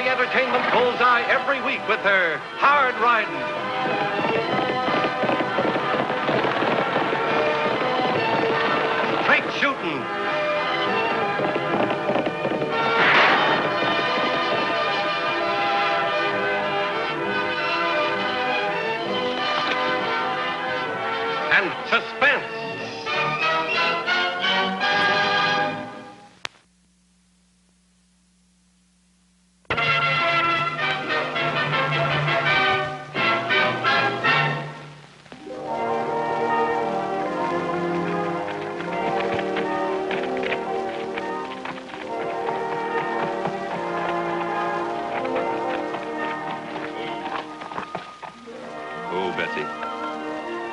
Entertainment bullseye every week with her hard riding. Straight shooting. And suspense.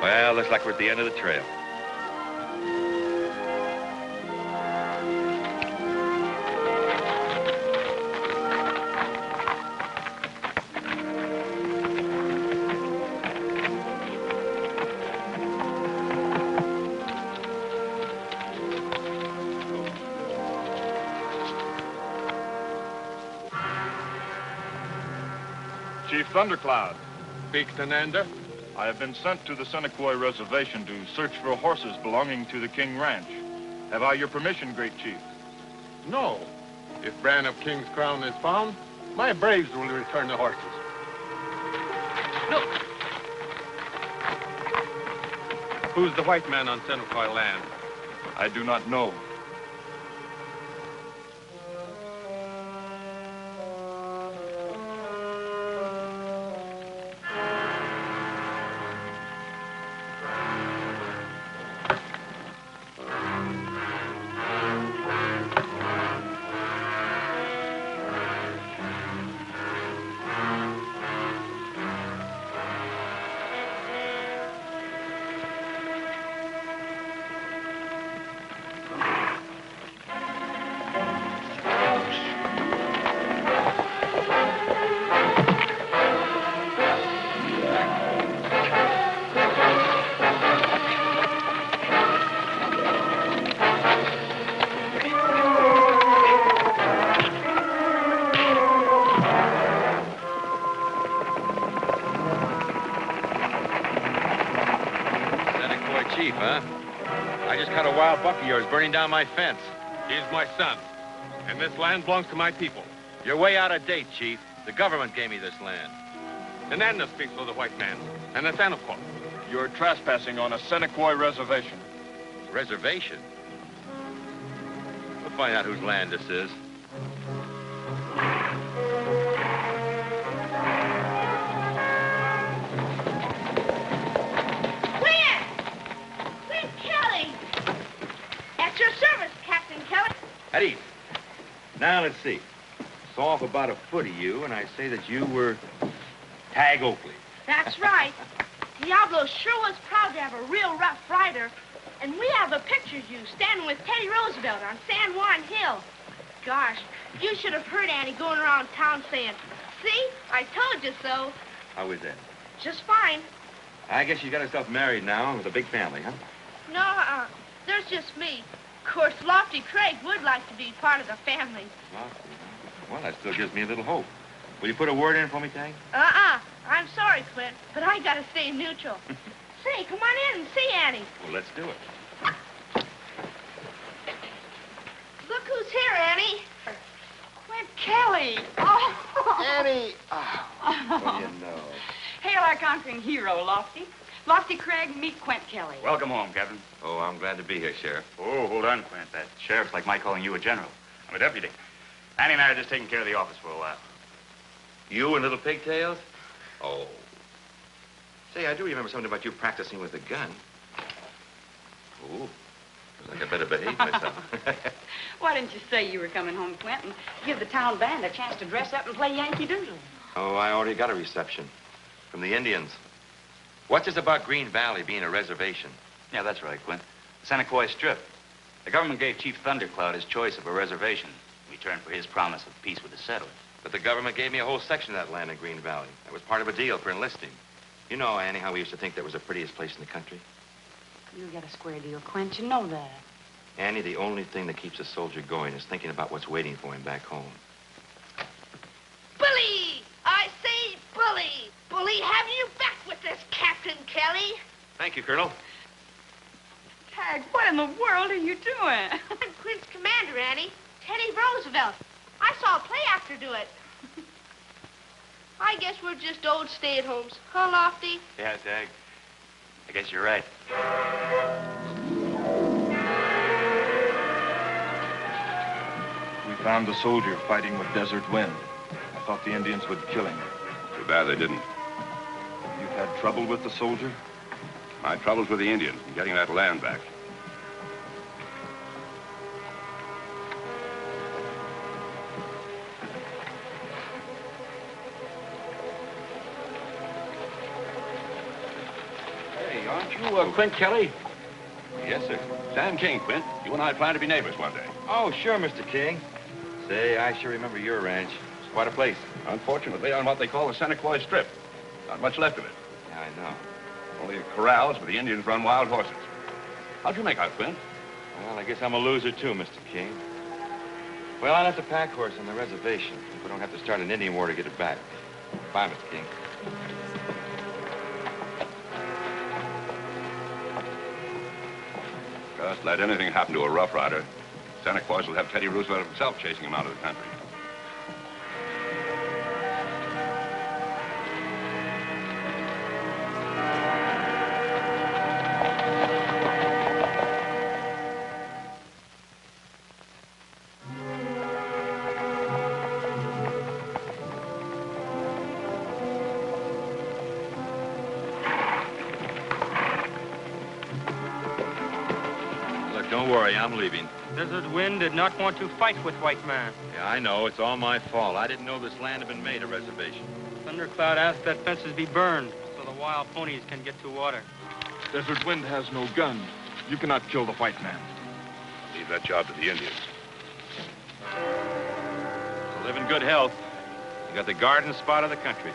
Well, looks like we're at the end of the trail. Chief Thundercloud. Speak, Tenanda. I have been sent to the Senecoy Reservation to search for horses belonging to the King Ranch. Have I your permission, Great Chief? No. If Bran of King's Crown is found, my braves will return the horses. No. Who's the white man on Senecoy land? I do not know. Yours burning down my fence. He's my son, and this land belongs to my people. You're way out of date, Chief. The government gave me this land. Anna speaks for the white man, and the Senecoy. You're trespassing on a Senecoy reservation. Reservation? We'll find out whose land this is. Eddie, now let's see. Saw off about a foot of you, and I say that you were Tagg Oakley. That's right. Diablo sure was proud to have a real rough rider. And we have a picture of you standing with Teddy Roosevelt on San Juan Hill. Gosh, you should have heard Annie going around town saying, "See, I told you so." How was that? Just fine. I guess you got herself married now with a big family, huh? No, there's just me. Of course, Lofty Craig would like to be part of the family. Lofty, huh? Well, that still gives me a little hope. Will you put a word in for me, Tagg? I'm sorry, Clint, but I gotta stay neutral. Say, come on in and see Annie. Well, let's do it. Look who's here, Annie. Clint Kelly. Oh. Annie. Oh, what do you know? Hail our conquering hero, Lofty. Lofty Craig, meet Quint Kelly. Welcome home, Captain. Oh, I'm glad to be here, Sheriff. Oh, hold on, Quint. That sheriff's like my calling you a general. I'm a deputy. Annie and I are just taking care of the office for a while. You and little pigtails? Oh. Say, I do remember something about you practicing with a gun. Oh, looks like I better behave myself. Why didn't you say you were coming home, Quint, and give the town band a chance to dress up and play Yankee Doodle? Oh, I already got a reception from the Indians. What's this about Green Valley being a reservation? Yeah, that's right, Quint. Senecoy Strip. The government gave Chief Thundercloud his choice of a reservation in return for his promise of peace with the settlers. But the government gave me a whole section of that land in Green Valley. That was part of a deal for enlisting. You know, Annie, how we used to think that was the prettiest place in the country? You got a square deal, Quint. You know that. Annie, the only thing that keeps a soldier going is thinking about what's waiting for him back home. Bully! I say bully! Bully, have you back with us, Captain Kelly? Thank you, Colonel. Tagg, what in the world are you doing? I'm Quint's commander, Annie. Teddy Roosevelt. I saw a play actor do it. I guess we're just old stay-at-homes. Huh, Lofty? Yeah, Tagg. I guess you're right. We found the soldier fighting with Desert Wind. I thought the Indians would kill him. Too bad they didn't. You've had trouble with the soldier? My troubles with the Indians and getting that land back. Hey, aren't you Quint Kelly? Yes, sir. Sam King, Quint. You and I plan to be neighbors one day. Oh, sure, Mr. King. Say, I sure remember your ranch. It's quite a place. Unfortunately, on what they call the Seneca Strip. Not much left of it. Yeah, I know. Only corrals where the Indians run wild horses. How'd you make out, Quint? Well, I guess I'm a loser, too, Mr. King. Well, I left a pack horse on the reservation. We don't have to start an Indian war to get it back. Bye, Mr. King. Just let anything happen to a Rough Rider. Santa Claus will have Teddy Roosevelt himself chasing him out of the country. Don't worry, I'm leaving. Desert Wind did not want to fight with white man. Yeah, I know. It's all my fault. I didn't know this land had been made a reservation. Thundercloud asked that fences be burned so the wild ponies can get to water. Desert Wind has no gun. You cannot kill the white man. Leave that job to the Indians. So live in good health. You got the garden spot of the country.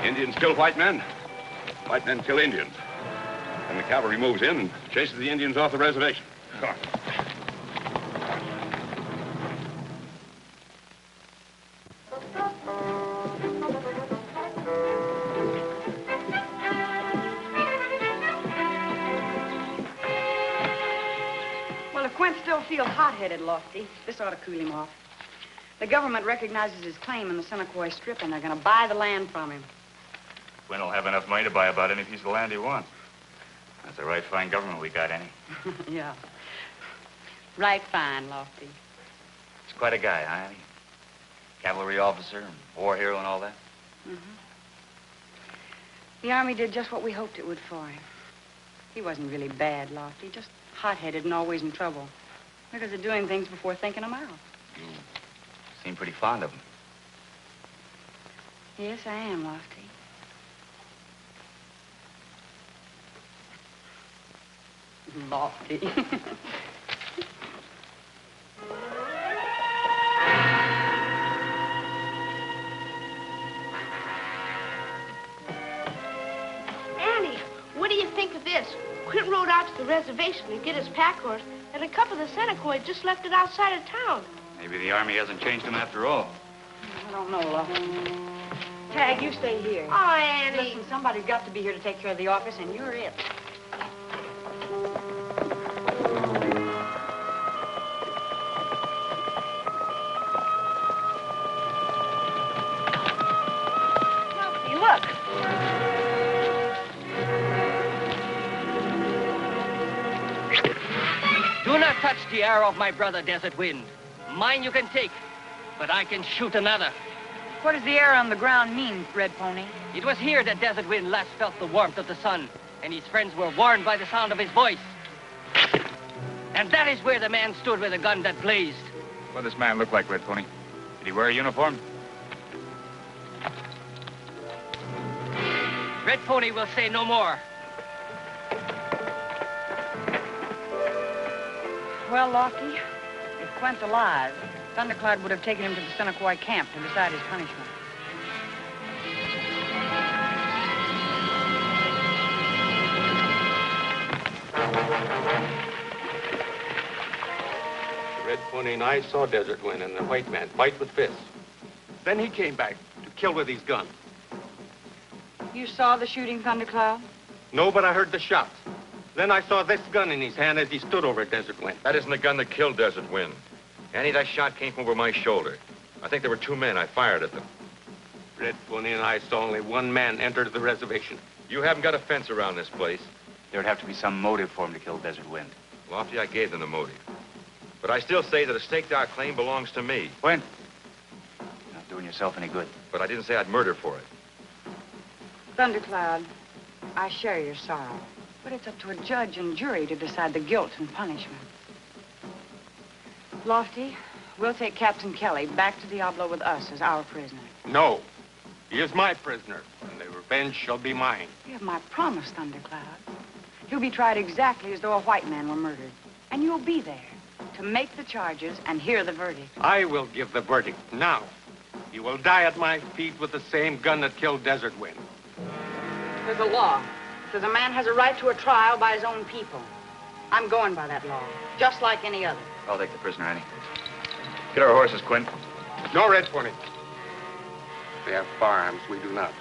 Indians kill white men. White men kill Indians. And the cavalry moves in and chases the Indians off the reservation. Come on. Well, if Quint still feels hot-headed, Lofty, this ought to cool him off. The government recognizes his claim in the Seneca Strip, and they're going to buy the land from him. Quint will have enough money to buy about any piece of land he wants. That's a right fine government we got, Annie. Yeah. Right fine, Lofty. He's quite a guy, huh, Annie? Cavalry officer and war hero and all that. Mm-hmm. The Army did just what we hoped it would for him. He wasn't really bad, Lofty, just hot-headed and always in trouble. Because of doing things before thinking them out. You seem pretty fond of him. Yes, I am, Lofty. Lofty. Annie, what do you think of this? Quint rode out to the reservation to get his pack horse, and a couple of the Seneca just left it outside of town. Maybe the Army hasn't changed him after all. I don't know, Lofty. Tagg, you stay here. Oh, Annie. Listen, somebody's got to be here to take care of the office, and you're it. Look. Do not touch the arrow of my brother, Desert Wind. Mine you can take, but I can shoot another. What does the arrow on the ground mean, Red Pony? It was here that Desert Wind last felt the warmth of the sun, and his friends were warned by the sound of his voice. And that is where the man stood with a gun that blazed. What does this man look like, Red Pony? Did he wear a uniform? Red Pony will say no more. Well, Lofty, if Quint's alive, Thundercloud would have taken him to the Seneca camp to decide his punishment. Red Pony and I saw Desert Wind and the white man fight with fists. Then he came back to kill with his gun. You saw the shooting, Thundercloud? No, but I heard the shots. Then I saw this gun in his hand as he stood over Desert Wind. That isn't the gun that killed Desert Wind. Annie, that shot came from over my shoulder. I think there were 2 men. I fired at them. Red Pony and I saw only 1 man enter the reservation. You haven't got a fence around this place. There would have to be some motive for him to kill Desert Wind. Lofty, I gave them the motive. But I still say that a staked-out claim belongs to me. When? You're not doing yourself any good. But I didn't say I'd murder for it. Thundercloud, I share your sorrow. But it's up to a judge and jury to decide the guilt and punishment. Lofty, we'll take Captain Kelly back to Diablo with us as our prisoner. No. He is my prisoner, and the revenge shall be mine. You have my promise, Thundercloud. He'll be tried exactly as though a white man were murdered. And you'll be there to make the charges and hear the verdict. I will give the verdict now. He will die at my feet with the same gun that killed Desert Wind. There's a law. It says a man has a right to a trial by his own people. I'm going by that law, just like any other. I'll take the prisoner, Annie. Get our horses, Quint. No, Red Pony. They have firearms, we do not.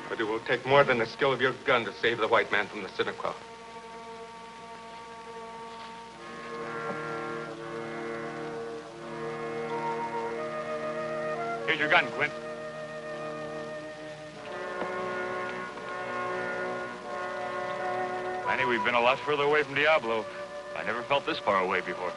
But it will take more than the skill of your gun to save the white man from the Seneca. Here's your gun, Quint. Annie, we've been a lot further away from Diablo. I never felt this far away before.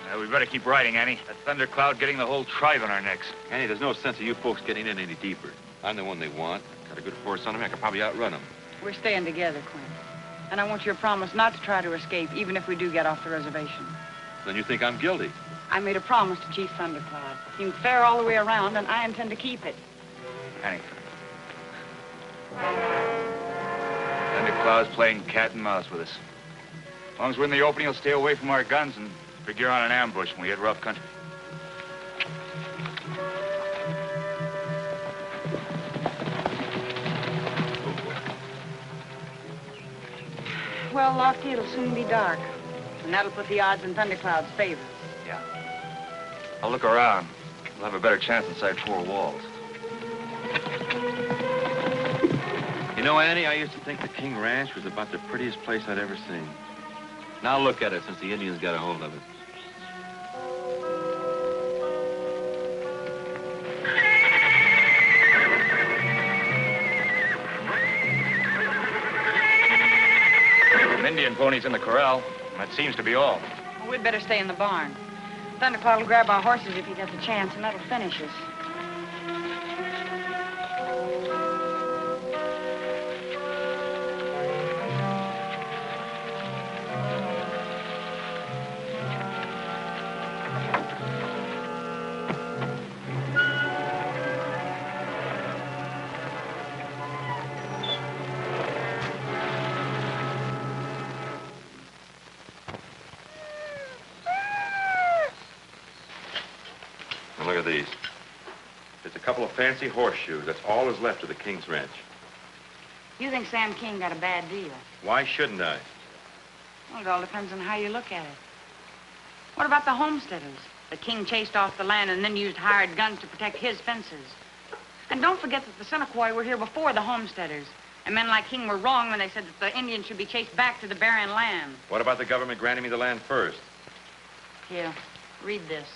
Now, we better keep riding, Annie. That thundercloud getting the whole tribe on our necks. Annie, there's no sense of you folks getting in any deeper. I'm the one they want. Got a good force on me. I could probably outrun them. We're staying together, Quint. And I want your promise not to try to escape, even if we do get off the reservation. Then you think I'm guilty? I made a promise to Chief Thundercloud. He can fare all the way around, and I intend to keep it. Annie. Thundercloud's playing cat and mouse with us. As long as we're in the opening, he'll stay away from our guns and figure on an ambush when we hit rough country. Well, Lofty, it'll soon be dark. And that'll put the odds in Thundercloud's favor. Yeah. I'll look around. We'll have a better chance inside 4 walls. You know, Annie, I used to think the King Ranch was about the prettiest place I'd ever seen. Now look at it since the Indians got a hold of it. An Indian pony's in the corral. That seems to be all. Well, we'd better stay in the barn. Thundercloud will grab our horses if he gets a chance, and that'll finish us. Now look at these. There's a couple of fancy horseshoes. That's all that's left of the King's Ranch. You think Sam King got a bad deal? Why shouldn't I? Well, it all depends on how you look at it. What about the homesteaders? The King chased off the land and then used hired guns to protect his fences. And don't forget that the Seneca were here before the homesteaders. And men like King were wrong when they said that the Indians should be chased back to the barren land. What about the government granting me the land first? Here, read this.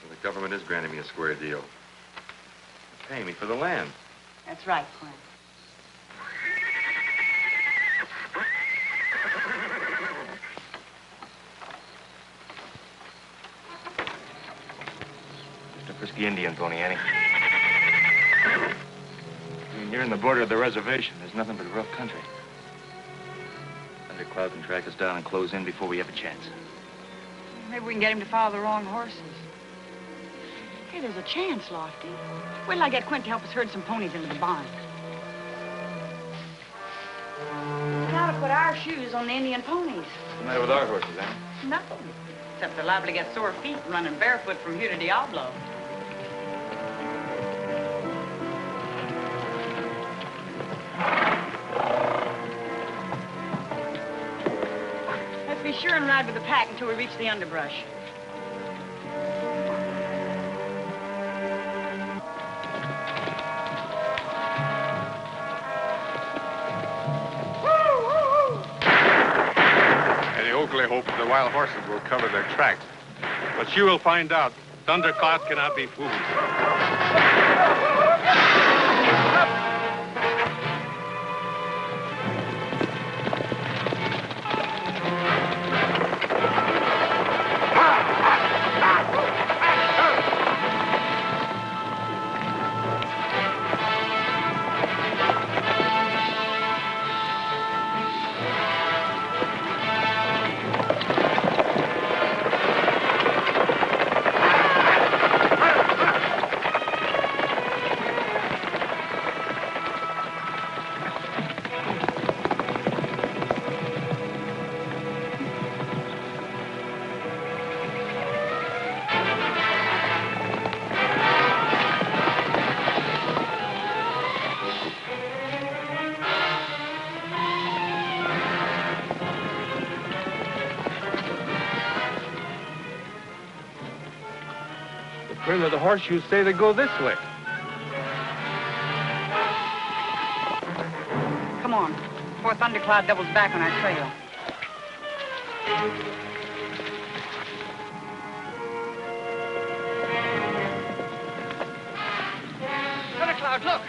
So the government is granting me a square deal. They're paying me for the land. That's right, Quinn. Frisky Indian, Pony Annie. I mean, you're in the border of the reservation. There's nothing but rough country. Thundercloud can track us down and close in before we have a chance. Maybe we can get him to follow the wrong horses. Hey, there's a chance, Lofty. Wait till I get Quint to help us herd some ponies into the barn. Now to put our shoes on the Indian ponies. What's the matter with our horses, Annie? Nothing. Except they're liable to get sore feet running barefoot from here to Diablo. Let's be sure and ride with the pack until we reach the underbrush. Annie Oakley hopes the wild horses will cover their tracks. But she will find out. Thundercloud cannot be fooled. Where the horseshoes say they go this way. Come on, before Thundercloud doubles back on our trail. Thundercloud, look!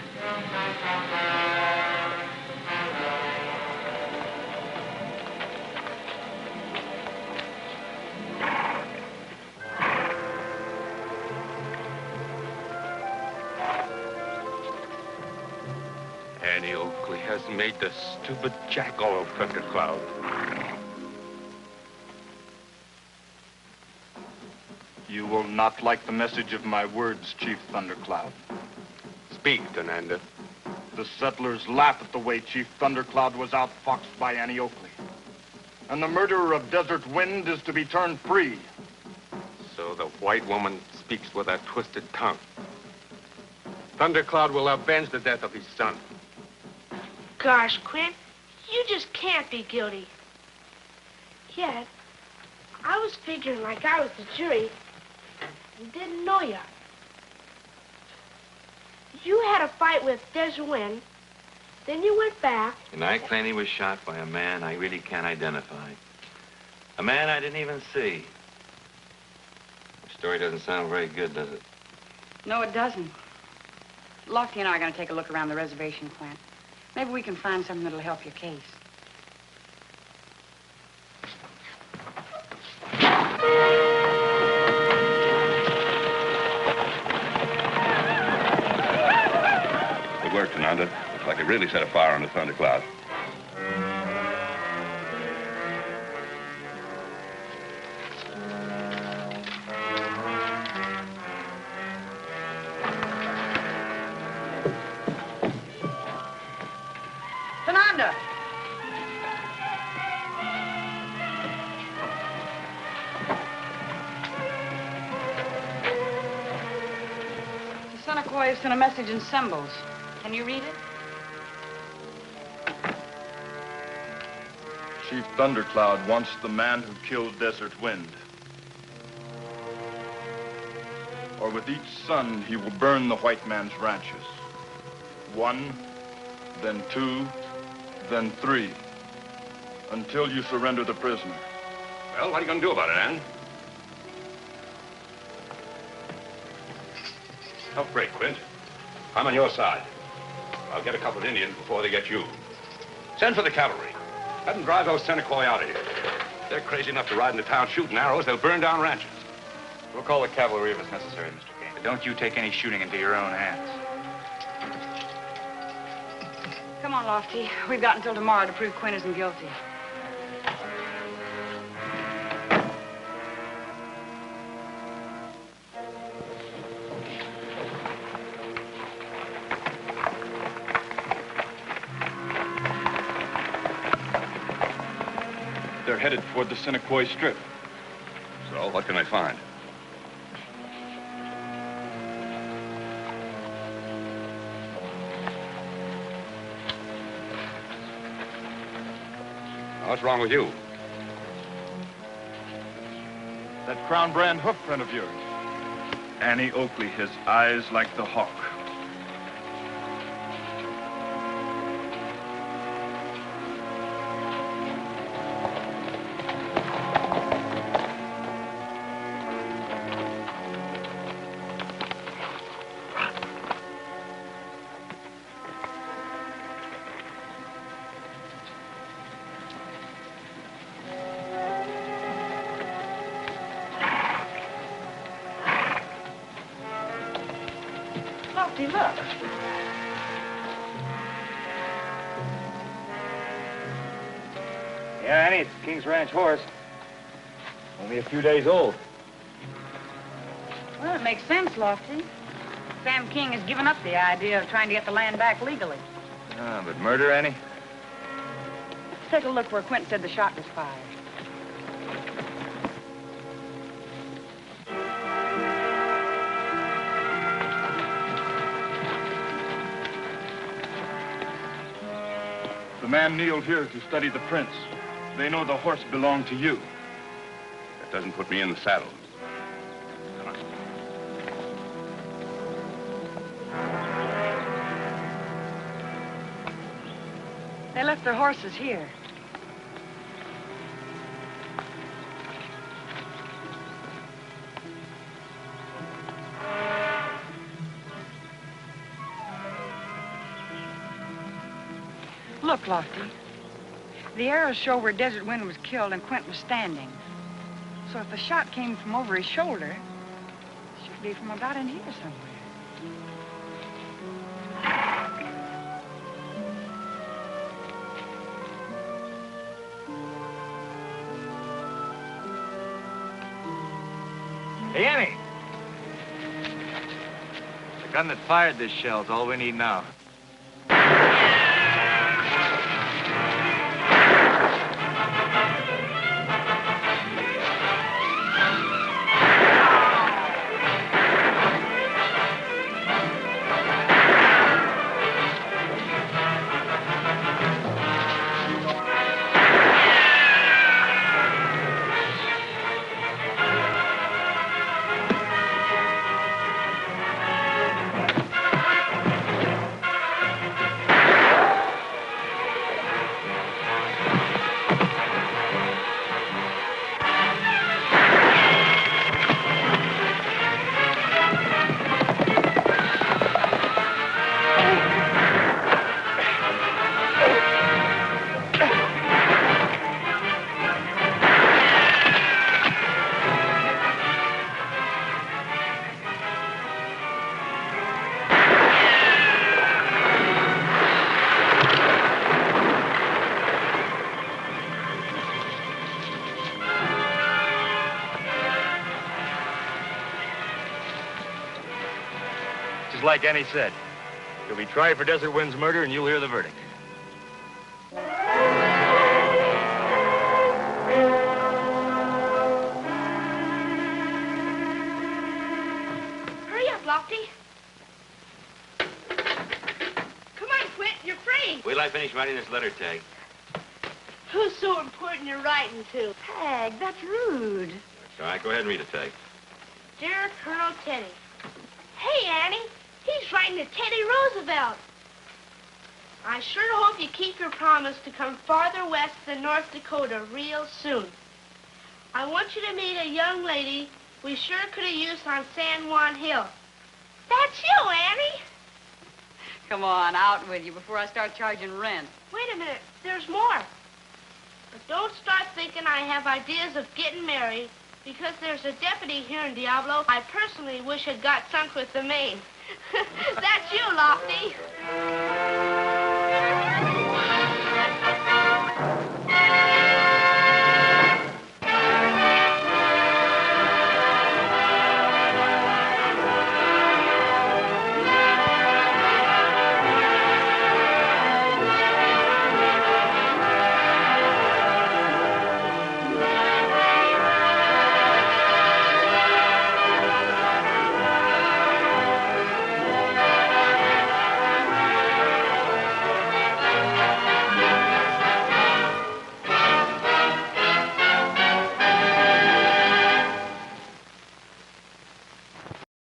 Annie Oakley has made the stupid jackal of Thundercloud. You will not like the message of my words, Chief Thundercloud. Speak, Tenanda. The settlers laugh at the way Chief Thundercloud was outfoxed by Annie Oakley. And the murderer of Desert Wind is to be turned free. So the white woman speaks with a twisted tongue. Thundercloud will avenge the death of his son. Gosh, Quint, you just can't be guilty. Yet, I was figuring like I was the jury and didn't know you. You had a fight with Desert Wind, then you went back. And I claim he was shot by a man I really can't identify. A man I didn't even see. The story doesn't sound very good, does it? No, it doesn't. Lofty and I are going to take a look around the reservation, Quint. Maybe we can find something that'll help your case. Good work, Tenanda. Looks like they really set a fire on the Thundercloud. Tenanda! Seneca sent a message in symbols. Can you read it? Chief Thundercloud wants the man who killed Desert Wind. Or with each sun, he will burn the white man's ranches. 1, then 2, then 3, until you surrender the prisoner. Well, what are you going to do about it, Ann? Don't break, Quint. I'm on your side. I'll get a couple of Indians before they get you. Send for the cavalry. Let them drive those Seneca out of here. If they're crazy enough to ride into town shooting arrows, they'll burn down ranches. We'll call the cavalry if it's necessary, Mr. Kane. But don't you take any shooting into your own hands. Come on, Lofty. We've got until tomorrow to prove Quinn isn't guilty. They're headed toward the Seneca Strip. So, what can they find? Now, what's wrong with you? That Crown Brand hoof print of yours. Annie Oakley has eyes like the hawk. Lofty, look. Yeah, Annie, it's King's Ranch horse. Only a few days old. Well, it makes sense, Lofty. Sam King has given up the idea of trying to get the land back legally. Ah, but murder, Annie? Let's take a look where Quint said the shot was fired. The man kneeled here to study the prints. They know the horse belonged to you. That doesn't put me in the saddle. Come on. They left their horses here. Look, Lofty. The arrows show where Desert Wind was killed and Quint was standing. So if the shot came from over his shoulder, it should be from about in here somewhere. Hey, Annie! The gun that fired this shell's all we need now. Just like Annie said. He'll be tried for Desert Wind's murder, and you'll hear the verdict. Hurry up, Lofty. Lofty! Wait till I finish writing this letter, Tagg. Who's so important you're writing to? Tagg, that's rude. All right, go ahead and read it, Tagg. Dear Colonel Teddy. Hey, Annie. He's writing to Teddy Roosevelt. I sure hope you keep your promise to come farther west than North Dakota real soon. I want you to meet a young lady we sure could have used on San Juan Hill. That's you, Annie. Come on, out with you before I start charging rent. Wait a minute. There's more. But don't start thinking I have ideas of getting married, because there's a deputy here in Diablo I personally wish had got sunk with the Maine. That's you, Lofty.